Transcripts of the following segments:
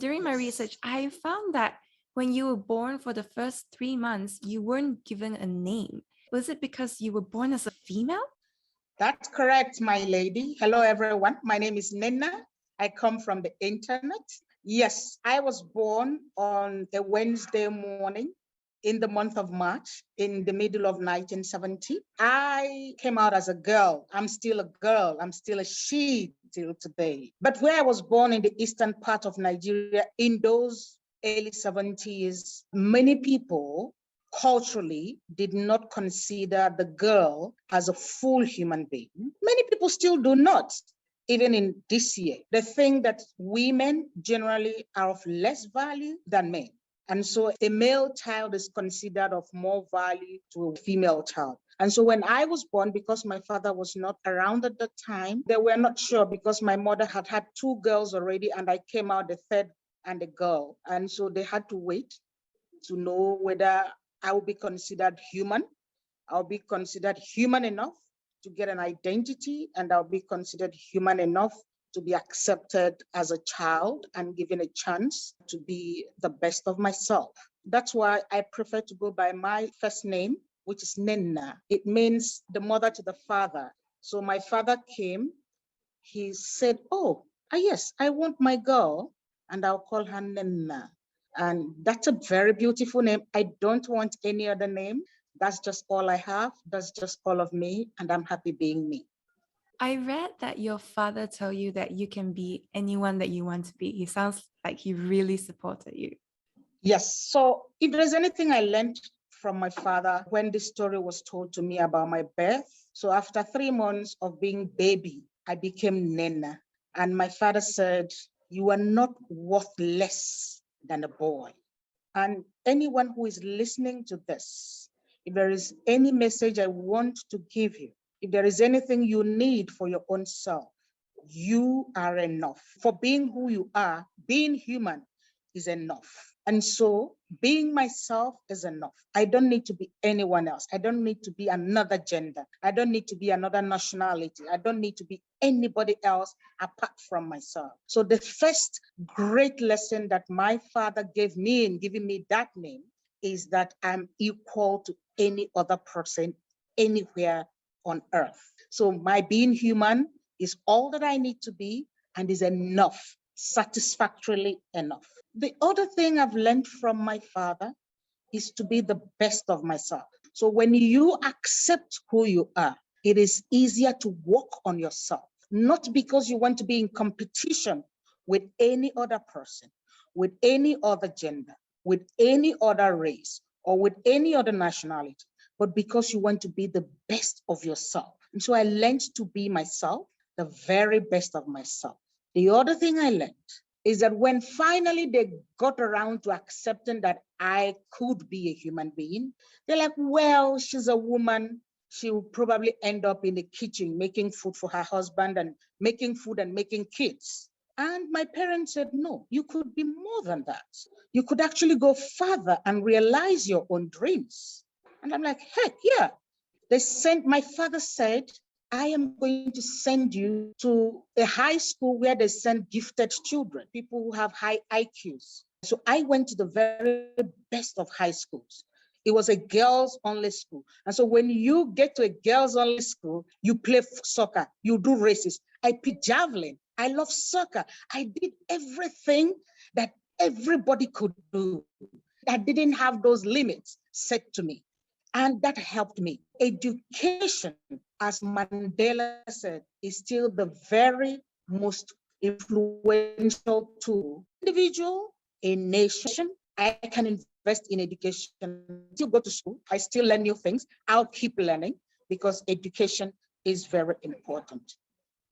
During my research, I found that when you were born for the first 3 months, you weren't given a name. Was it because you were born as a female? That's correct, my lady. Hello, everyone. My name is Nnenna. I come from the internet. Yes, I was born on a Wednesday morning in the month of March in the middle of 1970. I came out as a girl. I'm still a girl. I'm still a she till today. But where I was born in the eastern part of Nigeria in those early 70s, many people culturally did not consider the girl as a full human being. Many people still do not. Even in this year, they think that women generally are of less value than men. And so a male child is considered of more value to a female child. And so when I was born, because my father was not around at the time, they were not sure because my mother had had two girls already and I came out the third and a girl. And so they had to wait to know whether I will be considered human. I'll be considered human enough to get an identity, and I'll be considered human enough to be accepted as a child and given a chance to be the best of myself. That's why I prefer to go by my first name, which is Nnenna. It means the mother to the father. So my father came, he said, yes, I want my girl, and I'll call her Nnenna. And that's a very beautiful name. I don't want any other name. That's just all I have. That's just all of me. And I'm happy being me. I read that your father told you that you can be anyone that you want to be. He sounds like he really supported you. Yes. So if there's anything I learned from my father when this story was told to me about my birth, so after 3 months of being baby, I became Nnenna. And my father said, you are not worth less than a boy. And anyone who is listening to this, if there is any message I want to give you, if there is anything you need for your own self, you are enough. For being who you are, being human is enough. And so being myself is enough. I don't need to be anyone else. I don't need to be another gender. I don't need to be another nationality. I don't need to be anybody else apart from myself. So the first great lesson that my father gave me in giving me that name is that I'm equal to any other person anywhere on earth. So my being human is all that I need to be and is enough, satisfactorily enough. The other thing I've learned from my father is to be the best of myself. So when you accept who you are, it is easier to work on yourself, not because you want to be in competition with any other person, with any other gender, with any other race, or with any other nationality, but because you want to be the best of yourself. And so I learned to be myself, the very best of myself. The other thing I learned is that when finally they got around to accepting that I could be a human being, they're like, well, she's a woman. She will probably end up in the kitchen making food for her husband and making food and making kids. And my parents said, no, you could be more than that. You could actually go further and realize your own dreams. And I'm like, heck yeah. My father said, I am going to send you to a high school where they send gifted children, people who have high IQs. So I went to the very best of high schools. It was a girls only school. And so when you get to a girls only school, you play soccer, you do races. I picked javelin. I love soccer. I did everything that everybody could do. I didn't have those limits set to me. And that helped me. Education, as Mandela said, is still the very most influential tool. Individual, a nation, I can invest in education, still go to school, I still learn new things. I'll keep learning because education is very important.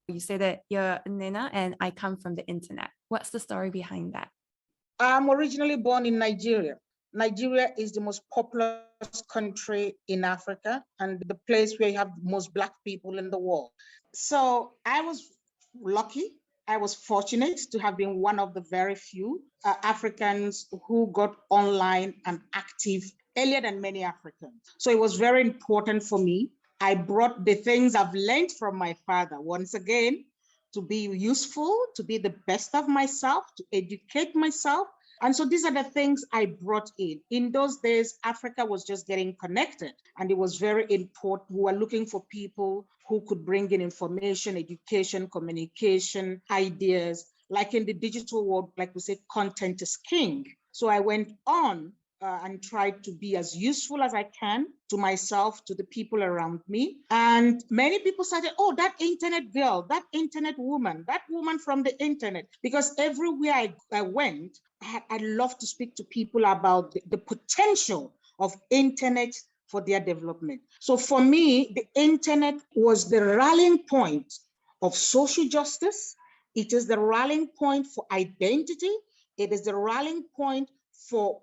You say that you're Nnenna and I come from the internet. What's the story behind that? I'm originally born in Nigeria. Nigeria is the most populous country in Africa and the place where you have the most Black people in the world. So I was lucky. I was fortunate to have been one of the very few Africans who got online and active earlier than many Africans. So it was very important for me. I brought the things I've learned from my father. Once again, to be useful, to be the best of myself, to educate myself. And so these are the things I brought in. In those days, Africa was just getting connected, and it was very important. We were looking for people who could bring in information, education, communication, ideas. Like in the digital world, like we say, content is king. So I went on and tried to be as useful as I can to myself, to the people around me. And many people started, oh, that internet girl, that internet woman, that woman from the internet. Because everywhere I went, I love to speak to people about the potential of internet for their development. So for me, the internet was the rallying point of social justice. It is the rallying point for identity. It is the rallying point for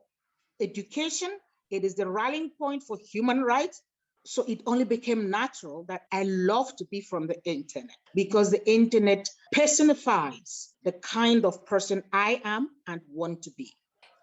education. It is the rallying point for human rights. So it only became natural that I love to be from the internet, because the internet personifies the kind of person I am and want to be.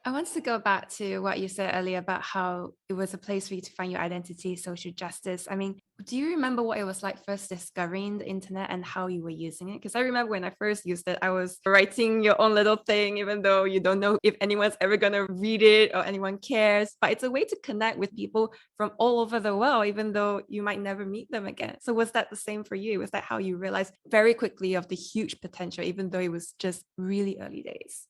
I want to go back to what you said earlier about how it was a place for you to find your identity, social justice. I mean, do you remember what it was like first discovering the internet and how you were using it? Because I remember when I first used it, I was writing your own little thing, even though you don't know if anyone's ever going to read it or anyone cares. But it's a way to connect with people from all over the world, even though you might never meet them again. So was that the same for you? Was that how you realized very quickly of the huge potential, even though it was just really early days?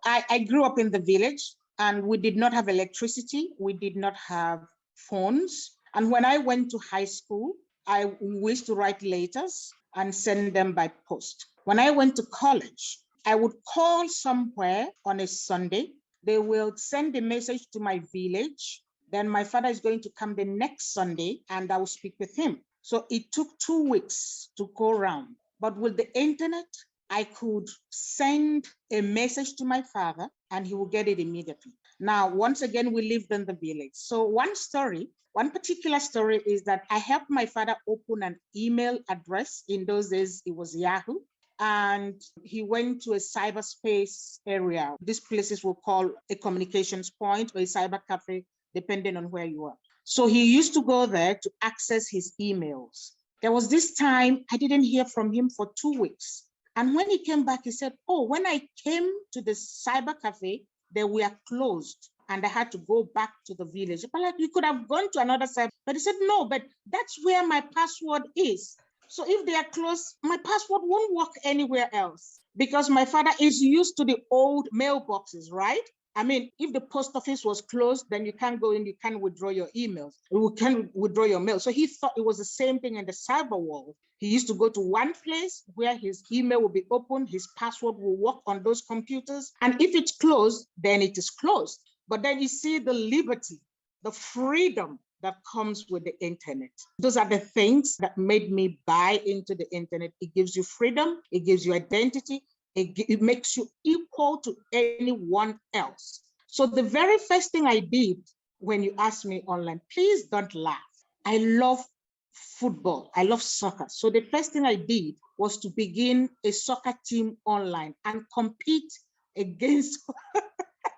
I grew up in the village, and we did not have electricity. We did not have phones. And when I went to high school, I used to write letters and send them by post. When I went to college, I would call somewhere on a Sunday. They will send a message to my village. Then my father is going to come the next Sunday, and I will speak with him. So it took 2 weeks to go around. But with the internet, I could send a message to my father and he will get it immediately. Now, once again, we lived in the village. So one particular story is that I helped my father open an email address. In those days, it was Yahoo. And he went to a cyberspace area. These places were called a communications point or a cyber cafe, depending on where you are. So he used to go there to access his emails. There was this time I didn't hear from him for 2 weeks. And when he came back, he said, oh, when I came to the cyber cafe, they were closed and I had to go back to the village. But like, you could have gone to another cyber, but he said, no, but that's where my password is. So if they are closed, my password won't work anywhere else, because my father is used to the old mailboxes, right? I mean, if the post office was closed, then you can't go in, you can't withdraw your emails, you can withdraw your mail. So he thought it was the same thing in the cyber world. He used to go to one place where his email will be open, his password will work on those computers. And if it's closed, then it is closed. But then you see the liberty, the freedom that comes with the internet. Those are the things that made me buy into the internet. It gives you freedom, it gives you identity, it makes you equal to anyone else. So the very first thing I did when you asked me online, please don't laugh. I love football. I love soccer. So the first thing I did was to begin a soccer team online and compete against.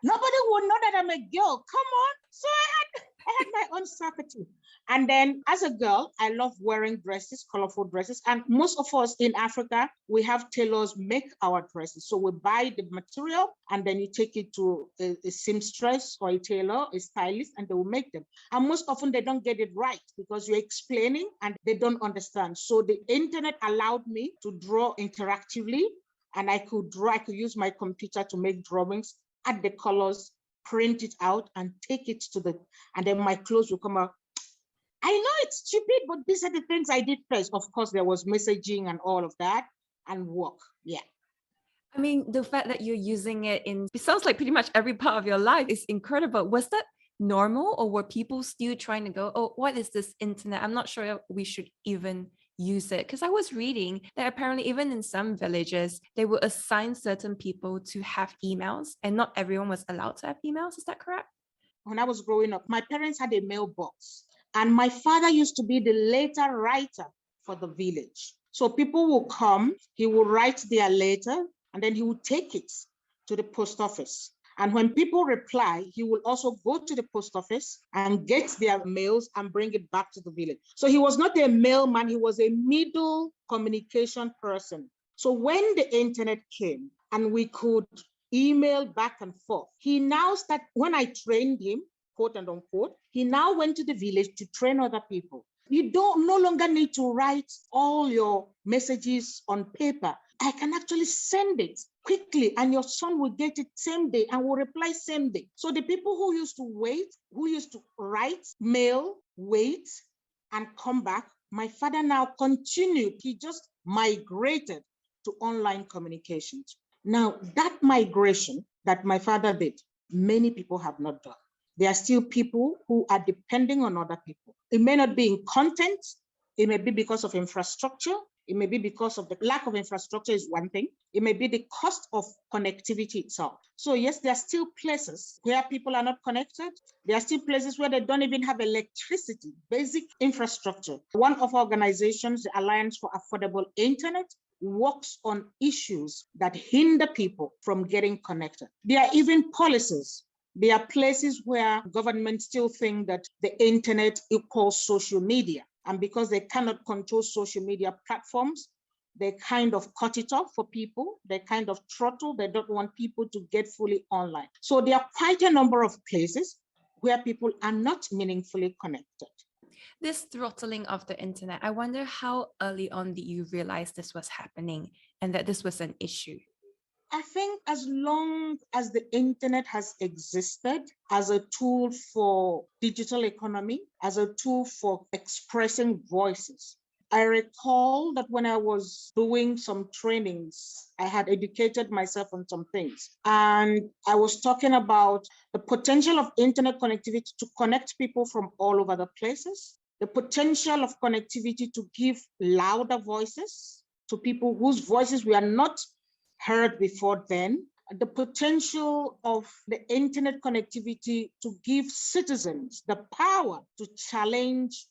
Nobody would know that I'm a girl. Come on. So I had my own soccer team. And then as a girl, I love wearing dresses, colorful dresses. And most of us in Africa, we have tailors make our dresses. So we buy the material and then you take it to a seamstress or a tailor, a stylist, and they will make them. And most often they don't get it right because you're explaining and they don't understand. So the internet allowed me to draw interactively, and I could use my computer to make drawings, add the colors, print it out and take it and then my clothes will come out. I know it's stupid, but these are the things I did first. Of course, there was messaging and all of that and work. Yeah. I mean, the fact that you're using it sounds like pretty much every part of your life is incredible. Was that normal, or were people still trying to go, oh, what is this internet? I'm not sure we should even use it. Because I was reading that apparently even in some villages, they will assign certain people to have emails and not everyone was allowed to have emails. Is that correct? When I was growing up, my parents had a mailbox and my father used to be the letter writer for the village. So people will come, he will write their letter and then he will take it to the post office. And when people reply, he will also go to the post office and get their mails and bring it back to the village. So he was not a mailman, he was a middle communication person So when the internet came and we could email back and forth, he now started, when I trained him, quote and unquote, he now went to the village to train other people. You don't no longer need to write all your messages on paper. I can actually send it quickly and your son will get it same day and will reply same day. So the people who used to wait, who used to write, mail, wait, and come back, my father now continued. He just migrated to online communications. Now, that migration that my father did, many people have not done. There are still people who are depending on other people. It may not be in content. It may be because of infrastructure. It may be because of the lack of infrastructure is one thing. It may be the cost of connectivity itself. So yes, there are still places where people are not connected. There are still places where they don't even have electricity, basic infrastructure. One of our organizations, the Alliance for Affordable Internet, works on issues that hinder people from getting connected. There are even policies. There are places where governments still think that the internet equals social media. And because they cannot control social media platforms, they kind of cut it off for people. They kind of throttle. They don't want people to get fully online. So there are quite a number of places where people are not meaningfully connected. This throttling of the internet, I wonder how early on did you realize this was happening and that this was an issue? I think as long as the internet has existed as a tool for digital economy, as a tool for expressing voices. I recall that when I was doing some trainings, I had educated myself on some things. And I was talking about the potential of internet connectivity to connect people from all over the places, the potential of connectivity to give louder voices to people whose voices we are not heard before then, the potential of the internet connectivity to give citizens the power to challenge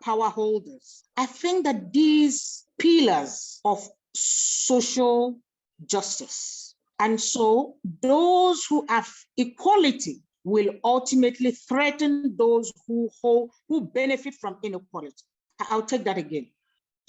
power holders. I think that these pillars of social justice, and so those who have equality will ultimately threaten those who benefit from inequality. I'll take that again.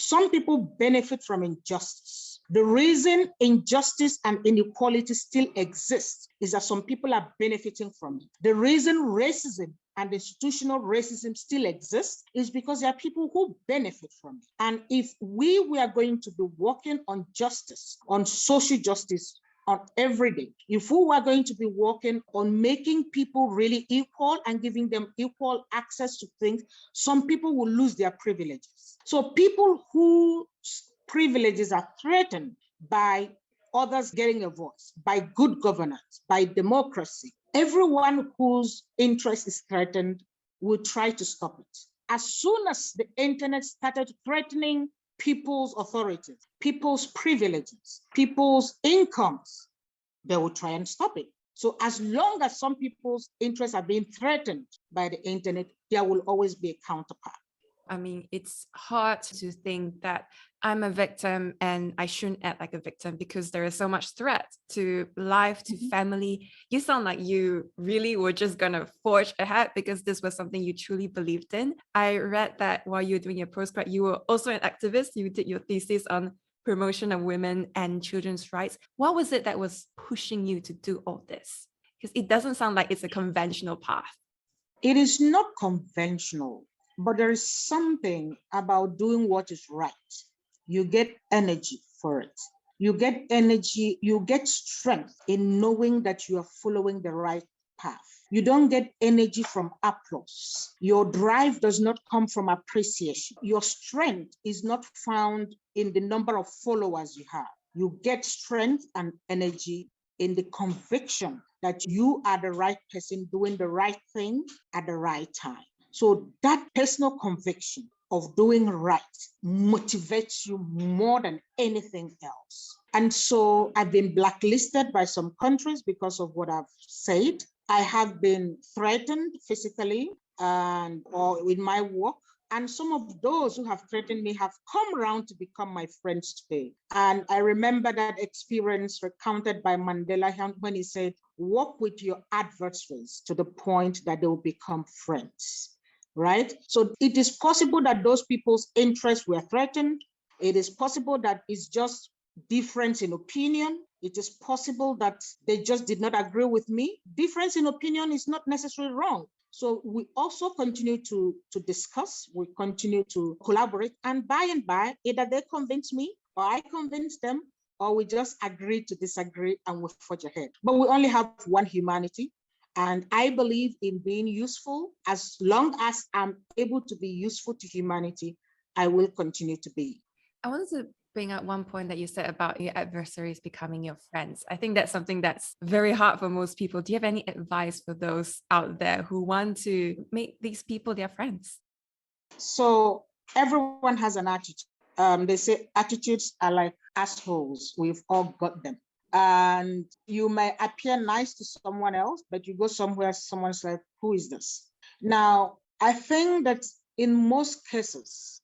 Some people benefit from injustice. The reason injustice and inequality still exist is that some people are benefiting from it. The reason racism and institutional racism still exists is because there are people who benefit from it. And if we were going to be working on justice, on social justice, on every day, if we were going to be working on making people really equal and giving them equal access to things, some people will lose their privileges. So people whose privileges are threatened by others getting a voice, by good governance, by democracy, everyone whose interest is threatened will try to stop it. As soon as the internet started threatening people's authorities, people's privileges, people's incomes, they will try and stop it. So as long as some people's interests are being threatened by the internet, there will always be a counterpart. I mean, it's hard to think that I'm a victim and I shouldn't act like a victim because there is so much threat to life, to family. You sound like you really were just going to forge ahead because this was something you truly believed in. I read that while you were doing your postgrad, you were also an activist. You did your thesis on promotion of women and children's rights. What was it that was pushing you to do all this? Because it doesn't sound like it's a conventional path. It is not conventional. But there is something about doing what is right. You get energy for it. You get energy, you get strength in knowing that you are following the right path. You don't get energy from applause. Your drive does not come from appreciation. Your strength is not found in the number of followers you have. You get strength and energy in the conviction that you are the right person doing the right thing at the right time. So that personal conviction of doing right motivates you more than anything else. And so I've been blacklisted by some countries because of what I've said. I have been threatened physically or in my work. And some of those who have threatened me have come around to become my friends today. And I remember that experience recounted by Mandela when he said, work with your adversaries to the point that they will become friends. Right? So it is possible that those people's interests were threatened. It is possible that it's just difference in opinion. It is possible that they just did not agree with me. Difference in opinion is not necessarily wrong. So we also continue to discuss, we continue to collaborate, and by, either they convince me or I convince them, or we just agree to disagree and we forge ahead. But we only have one humanity. And I believe in being useful. As long as I'm able to be useful to humanity, I will continue to be. I wanted to bring up one point that you said about your adversaries becoming your friends. I think that's something that's very hard for most people. Do you have any advice for those out there who want to make these people their friends? So everyone has an attitude. They say attitudes are like assholes. We've all got them. And you may appear nice to someone else, but you go somewhere, someone's like, who is this? Now, I think that in most cases,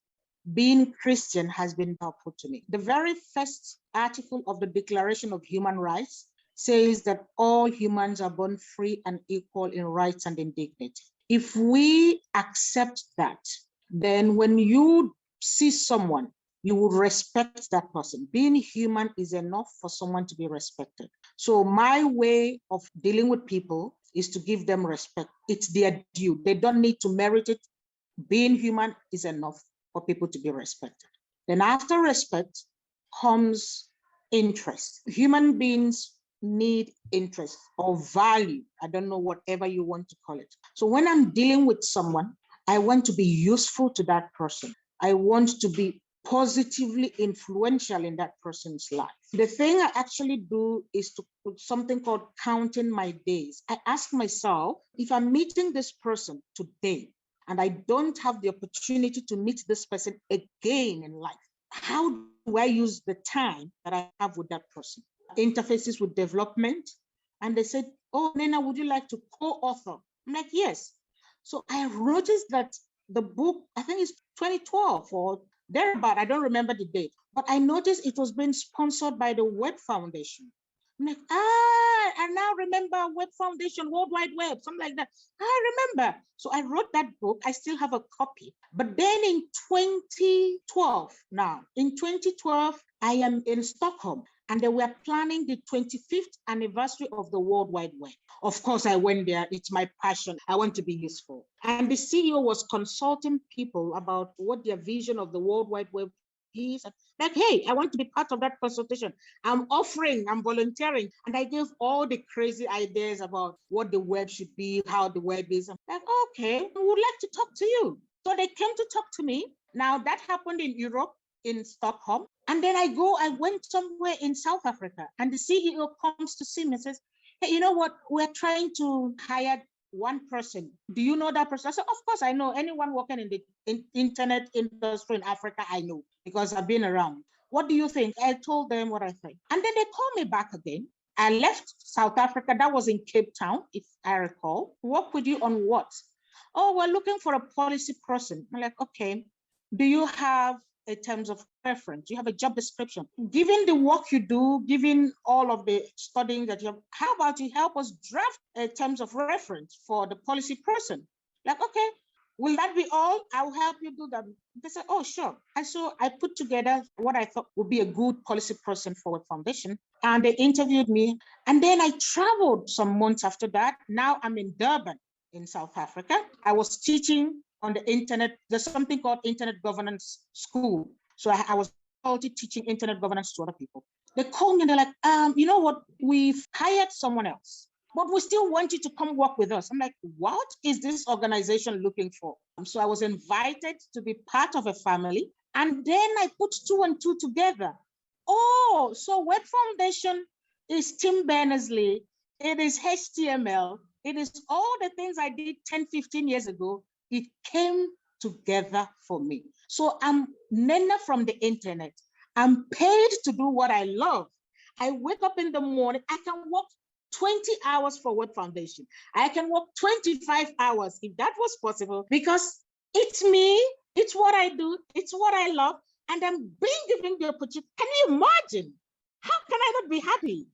being Christian has been helpful to me. The very first article of the Declaration of Human Rights says that all humans are born free and equal in rights and in dignity. If we accept that, then when you see someone, you would respect that person. Being human is enough for someone to be respected. So my way of dealing with people is to give them respect. It's their due. They don't need to merit it. Being human is enough for people to be respected. Then after respect comes interest. Human beings need interest or value. I don't know, whatever you want to call it. So when I'm dealing with someone, I want to be useful to that person. I want to be positively influential in that person's life. The thing I actually do is to put something called counting my days. I ask myself, if I'm meeting this person today and I don't have the opportunity to meet this person again in life, how do I use the time that I have with that person? Interfaces with development. And they said, oh, Nnenna, would you like to co-author? I'm like, yes. So I noticed that the book, I think it's 2012 or thereabout, I don't remember the date, but I noticed it was being sponsored by the Web Foundation. I'm like, I now remember Web Foundation, World Wide Web, something like that. I remember. So I wrote that book. I still have a copy. But then in 2012, in 2012, I am in Stockholm. And they were planning the 25th anniversary of the World Wide Web. Of course, I went there. It's my passion. I want to be useful. And the CEO was consulting people about what their vision of the World Wide Web is. Like, hey, I want to be part of that consultation. I'm offering, I'm volunteering. And I gave all the crazy ideas about what the web should be, how the web is. I'm like, okay, we would like to talk to you. So they came to talk to me. Now that happened in Europe, in Stockholm. And then I went somewhere in South Africa, and the CEO comes to see me and says, hey, you know what? We're trying to hire one person. Do you know that person? I said, of course I know. Anyone working in the internet industry in Africa, I know, because I've been around. What do you think? I told them what I think. And then they called me back again. I left South Africa. That was in Cape Town, if I recall. Work with you on what? Oh, we're looking for a policy person. I'm like, okay. Do you have a terms of reference? You have a job description. Given the work you do, given all of the studying that you have, how about you help us draft a terms of reference for the policy person? Like, okay, will that be all? I'll help you do that. They said, oh, sure. And so I put together what I thought would be a good policy person for a foundation. And they interviewed me. And then I traveled some months after that. Now I'm in Durban in South Africa. I was teaching on the internet. There's something called Internet Governance School. So I was teaching internet governance to other people. They called me and they're like, you know what? We've hired someone else, but we still want you to come work with us. I'm like, what is this organization looking for? So I was invited to be part of a family. And then I put two and two together. Oh, so Web Foundation is Tim Berners-Lee. It is HTML. It is all the things I did 10, 15 years ago. It came together for me. So I'm Nnenna from the internet. I'm paid to do what I love. I wake up in the morning. I can work 20 hours for Web Foundation. I can work 25 hours if that was possible, because it's me, it's what I do, it's what I love, and I'm being given the opportunity. Can you imagine? How can I not be happy?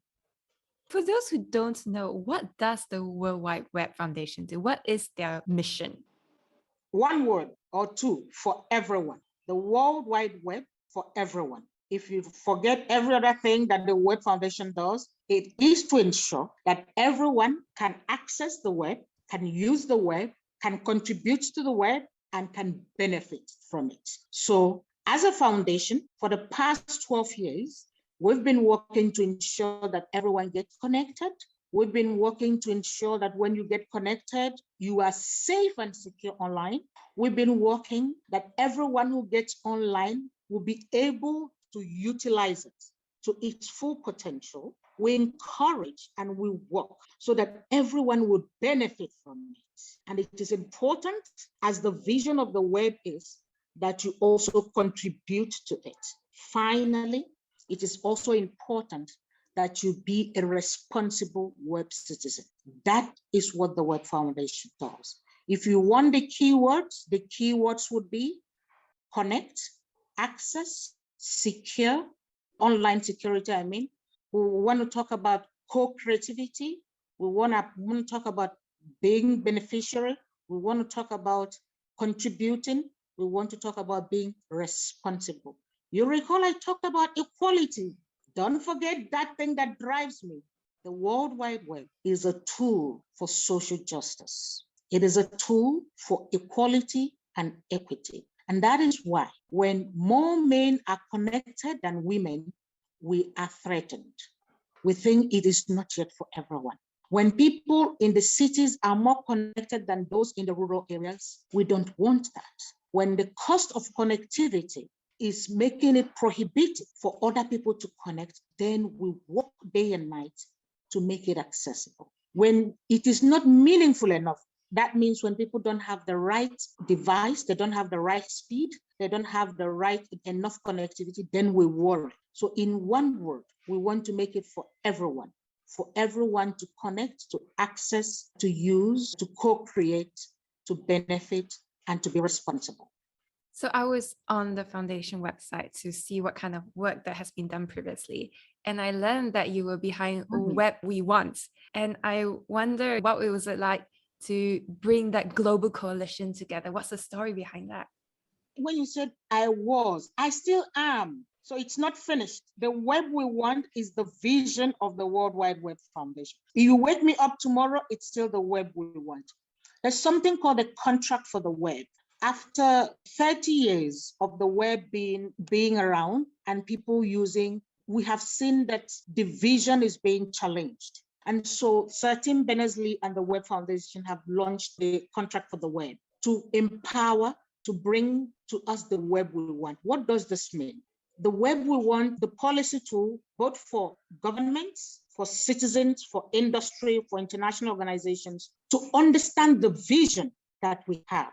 For those who don't know, what does the World Wide Web Foundation do? What is their mission? One word or two: for everyone. The World Wide Web for everyone. if you forget every other thing that the Web Foundation does, it is to ensure that everyone can access the web, can use the web, can contribute to the web, and can benefit from it. So as a foundation, for the past 12 years, we've been working to ensure that everyone gets connected. We've been working to ensure that when you get connected, you are safe and secure online. We've been working that everyone who gets online will be able to utilize it to its full potential. We encourage and we work so that everyone would benefit from it. And it is important, as the vision of the web is, that you also contribute to it. Finally, it is also important that you be a responsible web citizen. That is what the Web Foundation does. If you want the keywords would be connect, access, secure, online security, I mean. We want to talk about co-creativity. We want to talk about being beneficiary. We want to talk about contributing. We want to talk about being responsible. You recall I talked about equality. Don't forget that thing that drives me. The World Wide Web is a tool for social justice. It is a tool for equality and equity. And that is why when more men are connected than women, we are threatened. We think it is not yet for everyone. When people in the cities are more connected than those in the rural areas, we don't want that. When the cost of connectivity is making it prohibitive for other people to connect, then we work day and night to make it accessible. When it is not meaningful enough, that means when people don't have the right device, they don't have the right speed, they don't have the right enough connectivity, then we worry. So in one word, we want to make it for everyone to connect, to access, to use, to co-create, to benefit, and to be responsible. So I was on the foundation website to see what kind of work that has been done previously. And I learned that you were behind Web We Want. And I wonder what it was like to bring that global coalition together. What's the story behind that? When you said I still am. So it's not finished. The Web We Want is the vision of the World Wide Web Foundation. If you wake me up tomorrow, it's still the Web We Want. There's something called a contract for the web. After 30 years of the web being around and people using, we have seen that the vision is being challenged. And so Sir Tim Berners-Lee and the Web Foundation have launched the contract for the web to empower, to bring to us the web we want. What does this mean? The web we want, the policy tool, both for governments, for citizens, for industry, for international organizations, to understand the vision that we have.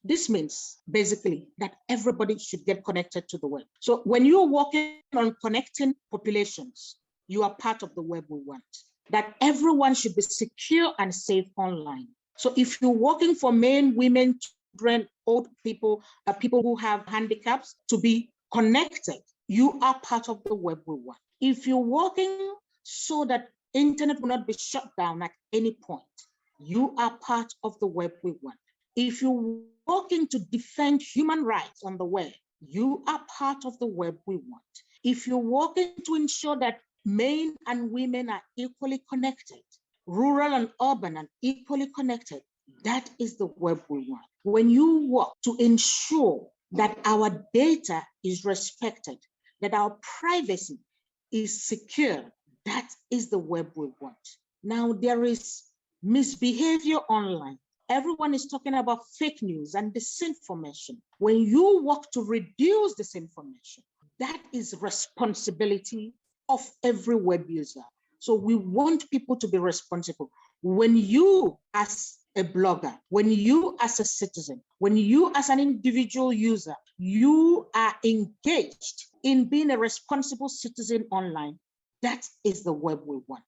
This means basically that everybody should get connected to the web. So when you're working on connecting populations, you are part of the web we want. That everyone should be secure and safe online. So if you're working for men, women, children, old people, people who have handicaps to be connected, you are part of the web we want. If you're working so that internet will not be shut down at any point, you are part of the web we want. If you're working to defend human rights on the web, you are part of the web we want. If you're working to ensure that men and women are equally connected, rural and urban and equally connected, that is the web we want. When you work to ensure that our data is respected, that our privacy is secure, that is the web we want. Now, there is misbehavior online. Everyone is talking about fake news and disinformation. When you work to reduce disinformation, that is responsibility of every web user. So we want people to be responsible. When you as a blogger, when you as a citizen, when you as an individual user, you are engaged in being a responsible citizen online, that is the web we want.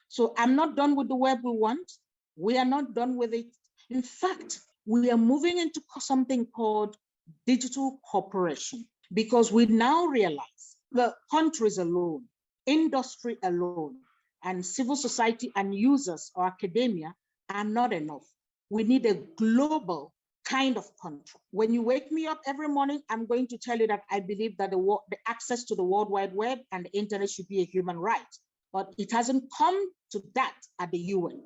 So I'm not done with the web we want. We are not done with it. In fact, we are moving into something called digital cooperation, because we now realize the countries alone, industry alone, and civil society and users or academia are not enough. We need a global kind of control. When you wake me up every morning, I'm going to tell you that I believe that the access to the World Wide Web and the internet should be a human right. But it hasn't come to that at the UN,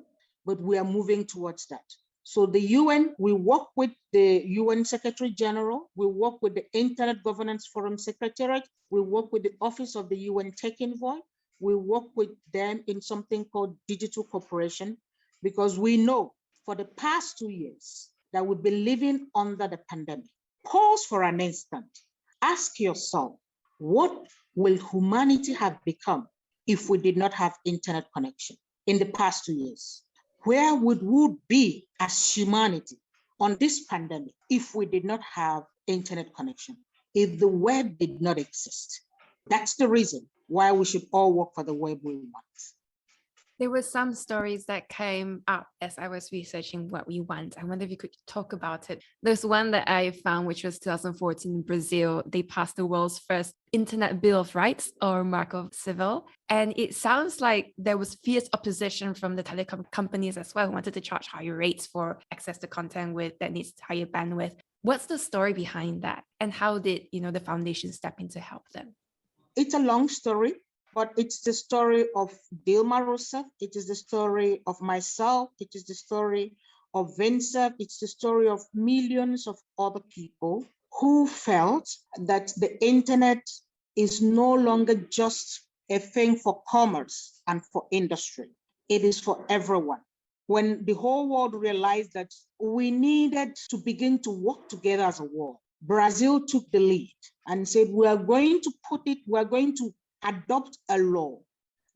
but we are moving towards that. So the UN, we work with the UN Secretary General, we work with the Internet Governance Forum Secretariat, we work with the Office of the UN Tech Envoy, we work with them in something called Digital Cooperation, because we know for the past 2 years that we've been living under the pandemic. Pause for an instant. Ask yourself, what will humanity have become if we did not have internet connection in the past 2 years? Where would we be as humanity on this pandemic if we did not have internet connection, if the web did not exist? That's the reason why we should all work for the web we want. There were some stories that came up as I was researching what we want. I wonder if you could talk about it. There's one that I found, which was 2014 in Brazil. They passed the world's first Internet Bill of Rights, or Mark of Civil. And it sounds like there was fierce opposition from the telecom companies as well, who wanted to charge higher rates for access to content that needs higher bandwidth. What's the story behind that? And how did the foundation step in to help them? It's a long story, but it's the story of Dilma Rousseff. It is the story of myself. It is the story of Vincent. It's the story of millions of other people who felt that the internet is no longer just a thing for commerce and for industry. It is for everyone. When the whole world realized that we needed to begin to work together as a world, Brazil took the lead and said, we are going to adopt a law.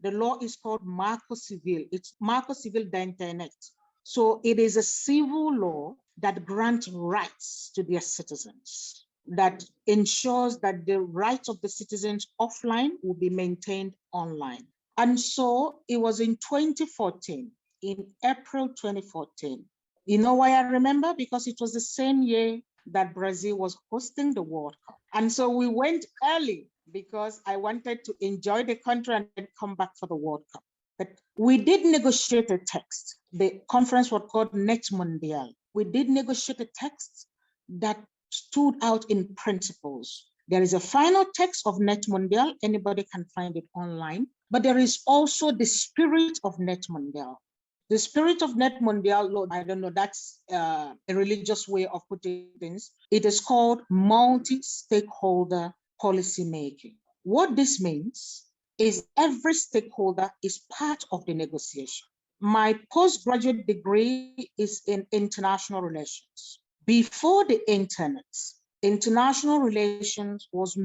The law is called Marco Civil. It's Marco Civil da Internet. So it is a civil law that grants rights to their citizens, that ensures that the rights of the citizens offline will be maintained online. And so it was in 2014, in April 2014. You know why I remember? Because it was the same year that Brazil was hosting the World Cup. And so we went early because I wanted to enjoy the country and then come back for the World Cup. But we did negotiate a text. The conference was called Net Mundial. We did negotiate a text that stood out in principles. There is a final text of Net Mundial. Anybody can find it online. But there is also the spirit of Net Mundial. The spirit of Net Mundial, I don't know, that's a religious way of putting things. It is called multi-stakeholder policymaking. What this means is every stakeholder is part of the negotiation. My postgraduate degree is in international relations. Before the internet, international relations was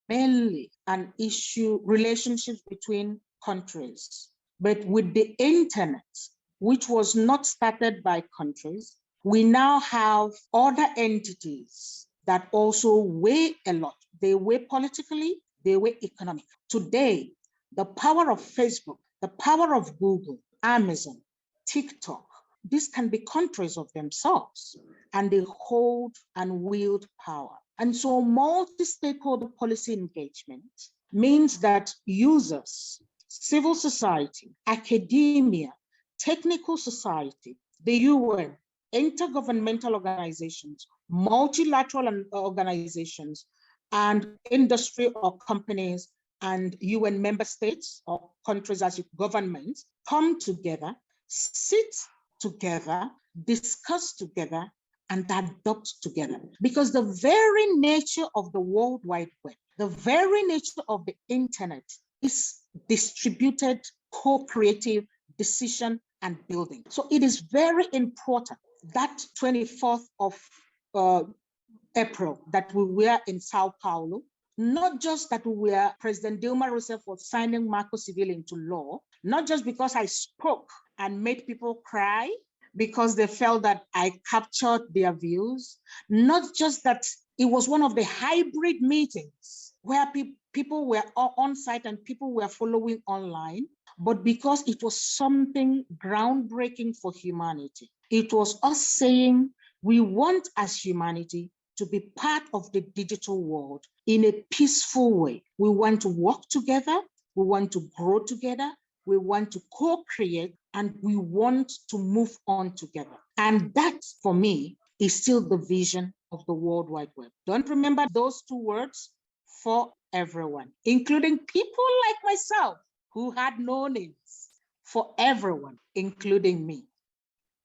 mainly an issue, relationships between countries. But with the internet, which was not started by countries, we now have other entities that also weigh a lot. They weigh politically, they weigh economically. Today, the power of Facebook, the power of Google, Amazon, TikTok, these can be countries of themselves, and they hold and wield power. And so multi-stakeholder policy engagement means that users, civil society, academia, technical society, the UN, intergovernmental organizations, multilateral organizations, and industry or companies and UN member states or countries as governments come together, sit together, discuss together, and adopt together. Because the very nature of the World Wide Web, the very nature of the internet is distributed, co-creative decision and building. So it is very important that 24th of April that we were in Sao Paulo, not just that we were, President Dilma Rousseff was signing Marco Civil into law, not just because I spoke and made people cry because they felt that I captured their views, not just that it was one of the hybrid meetings where people were on site and people were following online, but because it was something groundbreaking for humanity. It was us saying we want as humanity to be part of the digital world in a peaceful way. We want to work together, we want to grow together, we want to co-create, and we want to move on together. And that, for me, is still the vision of the World Wide Web. Don't remember those two words, for everyone, including people like myself who had no names, for everyone, including me.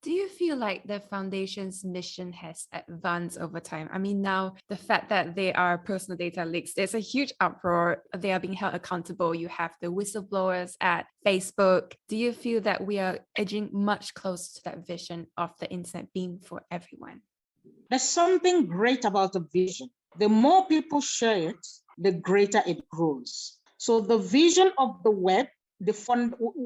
Do you feel like the foundation's mission has advanced over time? I mean, now the fact that they are personal data leaks, there's a huge uproar. They are being held accountable. You have the whistleblowers at Facebook. Do you feel that we are edging much closer to that vision of the internet being for everyone? There's something great about the vision. The more people share it, the greater it grows. So the vision of the web,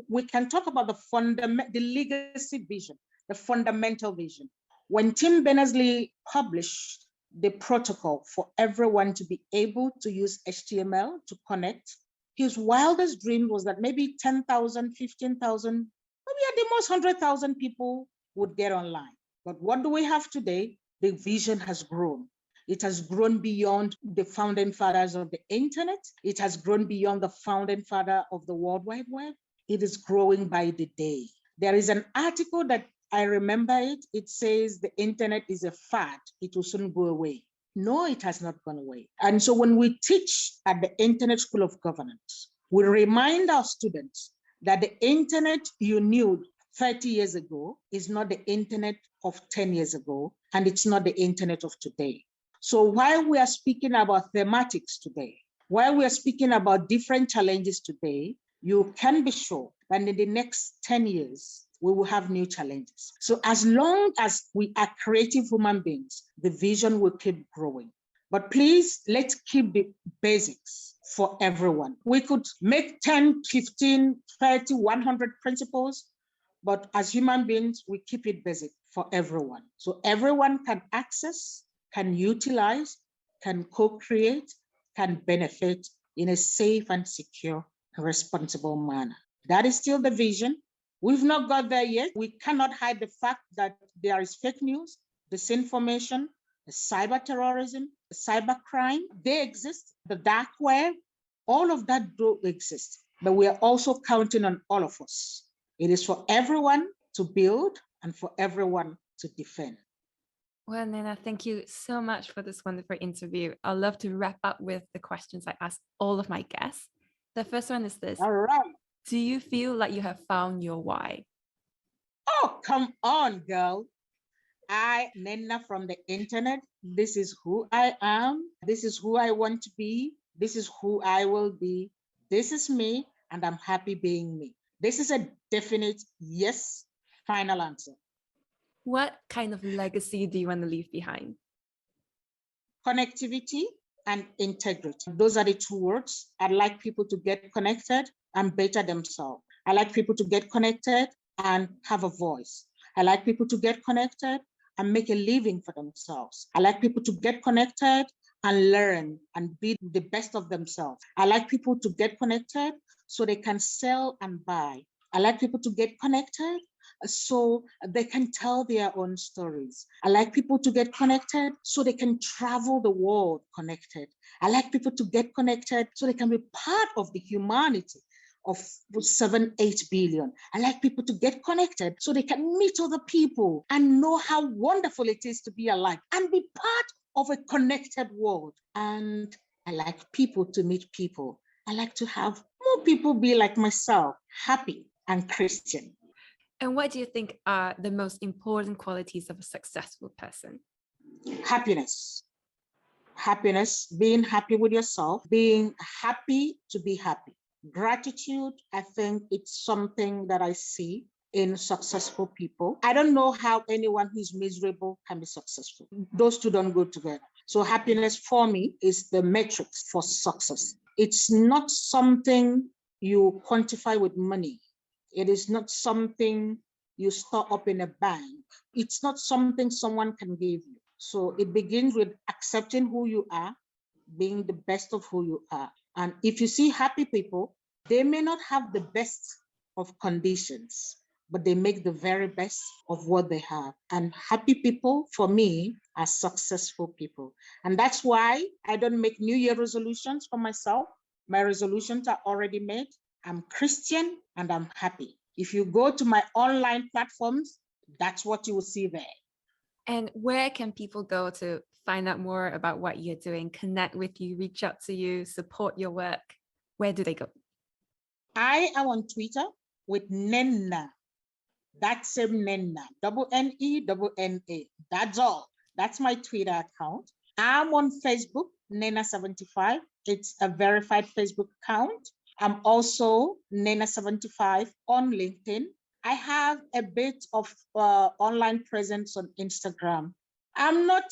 we can talk about the legacy vision, the fundamental vision. When Tim Berners-Lee published the protocol for everyone to be able to use HTML to connect, his wildest dream was that maybe 10,000, 15,000, maybe at the most 100,000 people would get online. But what do we have today? The vision has grown. It has grown beyond the founding fathers of the internet. It has grown beyond the founding father of the World Wide Web. It is growing by the day. There is an article that I remember it. It says the internet is a fad. It will soon go away. No, it has not gone away. And so when we teach at the Internet School of Governance, we remind our students that the internet you knew 30 years ago is not the internet of 10 years ago, and it's not the internet of today. So while we are speaking about thematics today, while we are speaking about different challenges today, you can be sure that in the next 10 years, we will have new challenges. So as long as we are creative human beings, the vision will keep growing. But please, let's keep the basics for everyone. We could make 10, 15, 30, 100 principles, but as human beings, we keep it basic for everyone. So everyone can access, can utilize, can co-create, can benefit in a safe and secure and responsible manner. That is still the vision. We've not got there yet. We cannot hide the fact that there is fake news, disinformation, the cyber terrorism, the cyber crime. They exist, the dark web, all of that do exist. But we are also counting on all of us. It is for everyone to build and for everyone to defend. Well, Nnenna, thank you so much for this wonderful interview. I'd love to wrap up with the questions I ask all of my guests. The first one is this. All right. Do you feel like you have found your why? Oh, come on, girl. Nnenna from the internet, this is who I am. This is who I want to be. This is who I will be. This is me, and I'm happy being me. This is a definite yes, final answer. What kind of legacy do you want to leave behind? Connectivity and integrity. Those are the two words. I'd like people to get connected and better themselves. I like people to get connected and have a voice. I like people to get connected and make a living for themselves. I like people to get connected and learn and be the best of themselves. I like people to get connected so they can sell and buy. I like people to get connected so they can tell their own stories. I like people to get connected so they can travel the world connected. I like people to get connected so they can be part of the humanity of 7-8 billion. I like people to get connected so they can meet other people and know how wonderful it is to be alive and be part of a connected world. And I like people to meet people. I like to have more people be like myself, happy and Christian. And what do you think are the most important qualities of a successful person? Happiness. Happiness, being happy with yourself, being happy to be happy. Gratitude, I think it's something that I see in successful people. I don't know how anyone who's miserable can be successful. Those two don't go together. So happiness for me is the metrics for success. It's not something you quantify with money. It is not something you store up in a bank. It's not something someone can give you. So it begins with accepting who you are, being the best of who you are. And if you see happy people, they may not have the best of conditions, but they make the very best of what they have. And happy people, for me, are successful people. And that's why I don't make New Year resolutions for myself. My resolutions are already made. I'm Christian and I'm happy. If you go to my online platforms, that's what you will see there. And where can people go to find out more about what you're doing, connect with you, reach out to you, support your work? Where do they go? I am on Twitter with Nnenna. That's Nnenna, Nenna. That's all. That's my Twitter account. I'm on Facebook, Nnenna75. It's a verified Facebook account. I'm also Nnenna75 on LinkedIn. I have a bit of online presence on Instagram. I'm not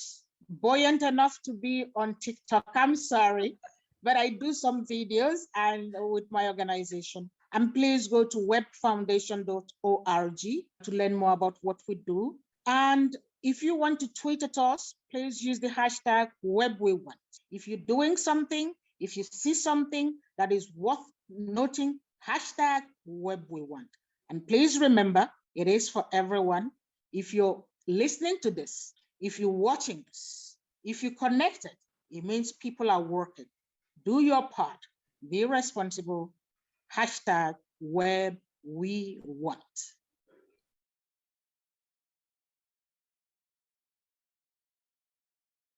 buoyant enough to be on TikTok. I'm sorry, but I do some videos and with my organization. And please go to webfoundation.org to learn more about what we do. And if you want to tweet at us, please use the hashtag WebWeWant. If you're doing something, if you see something that is worth noting, hashtag WebWeWant. And please remember, it is for everyone. If you're listening to this, if you're watching this, if you're connected, it means people are working. Do your part. Be responsible. Hashtag WebWeWant.